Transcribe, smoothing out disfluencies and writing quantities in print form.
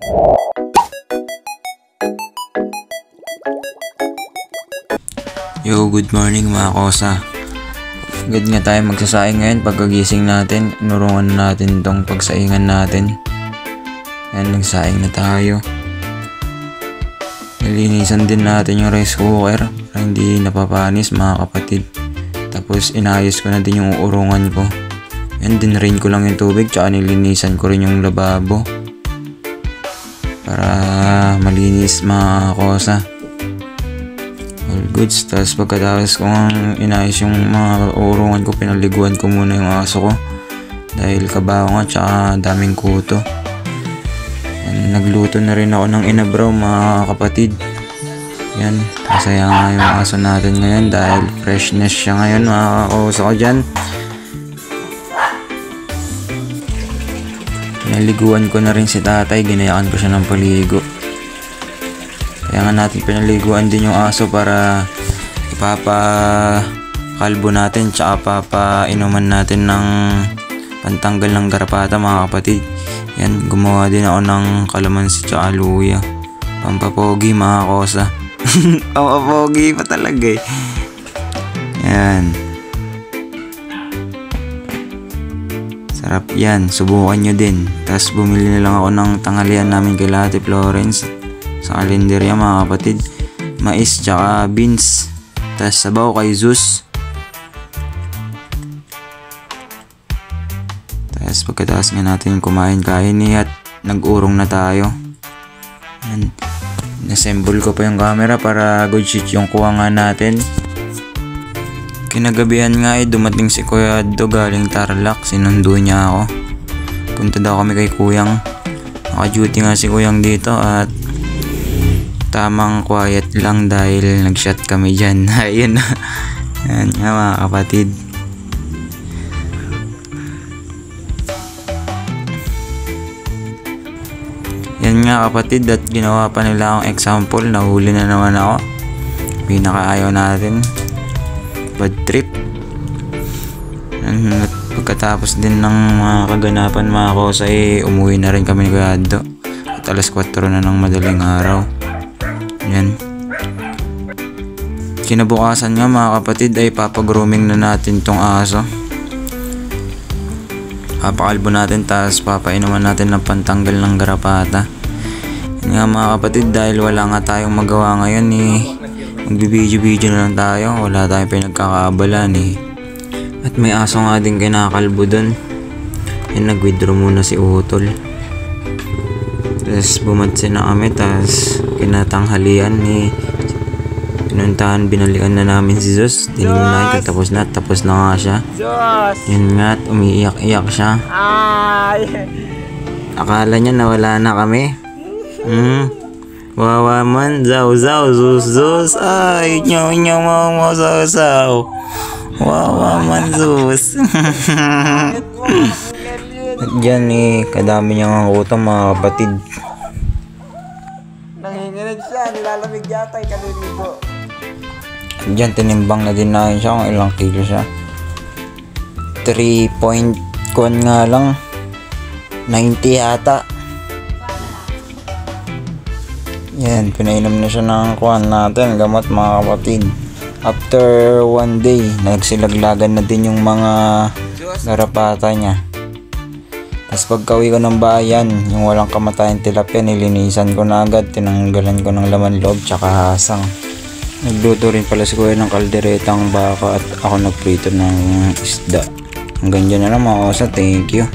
Yo, good morning mga kosa. Agad nga tayo magsasaing ngayon. Pagkagising natin, inurungan natin tong pagsaingan natin. Yan, nagsaing na tayo. Nilinisan din natin yung rice cooker para hindi napapanis mga kapatid. Tapos inayos ko na din yung urungan ko. Yan, dinrain ko lang yung tubig tsaka nilinisan ko rin yung lababo para malinis mga kosa. All goods. Tapos pagkatapos kong inayos yung mga urungan ko, pinaliguan ko muna yung aso ko dahil kabaho nga tsaka daming kuto. Yan, nagluto na rin ako ng inabraw mga kapatid. Yan, masaya nga yung aso natin ngayon dahil freshness siya ngayon mga oso ko dyan. Pinaliguan ko na rin si tatay, ginayaan ko siya ng paligo. Kaya nga natin pinaliguan din yung aso para ipapakalbo natin tsaka papainuman natin ng pantanggal ng garapata mga kapatid. Yan, gumawa din ako ng kalamansi tsaka luya. Pampapogi mga kosa. Pampapogi pa talaga eh. Yan. Sarap yan, subukan nyo din. Tapos bumili na lang ako ng tanghalian namin kay Ate Florence sa kalenderya mga kapatid. Mais tsaka beans. Tapos sabaw kay Zeus. Tapos pagkatapos nga natin kumain at nag-urong na tayo. Yan. Nassemble ko pa yung camera para good shit yung kuha nga natin. Kinagabihan nga dumating si Kuya Addo galing Tarlac. Sinundo niya ako. Punta daw kami kay Kuyang. Naka-duty nga si Kuyang dito at tamang quiet lang dahil nag-shot kami dyan. Ayun na. Yan nga mga kapatid. Yan nga kapatid, at ginawa pa nila akong example. Nahuli na naman ako. Pinakaayaw natin. Bad trip. At pagkatapos din ng mga kaganapan mga kosa umuwi na rin kami ni Kuya Addo. At alas 4 na ng madaling araw. Yan. Kinabukasan nga mga kapatid ay papagrooming na natin tong aso. Papakalbo natin tapos papainuman natin ng pantanggal ng garapata. Yan nga mga kapatid, dahil wala nga tayong magawa ngayon magbibideo na lang tayo. Wala tayong pinagkakaabalan At may aso nga din kinakalbo dun. Yan, nag-withdraw muna si Utol. Tapos bumatsin na kami. Tapos kinatanghalian pinuntahan, binalikan na namin si Zeus. Tinignan natin tapos na nga siya. Yan nga, umiiyak-iyak siya. Akala niya nawala na kami. Wawa man, zaw, Zeus. Ay, nyaw, mo, saw. Wawa man, Zeus. At dyan kadami niyang ang utang mga kapatid. Nanginginig siya, nilalamig yata yung kaliligo. At dyan, tinimbang na din natin siya kung ilang kilo siya. 3.1 nga lang. 90 yata. Yan, pinainom na siya ng kuhan natin, gamot mga kapatid. After 1 day, nagsilaglagan na din yung mga garapata niya. Tapos pagka-uwi ko ng bayan, yung walang kamatayan tilapia, nilinisan ko na agad, tinanggalan ko ng laman loob tsaka hasang. Nagluto rin pala si Kuya ng kalderetang baka at ako nagprito ng isda. Hanggang dyan na lang mga kosa, thank you.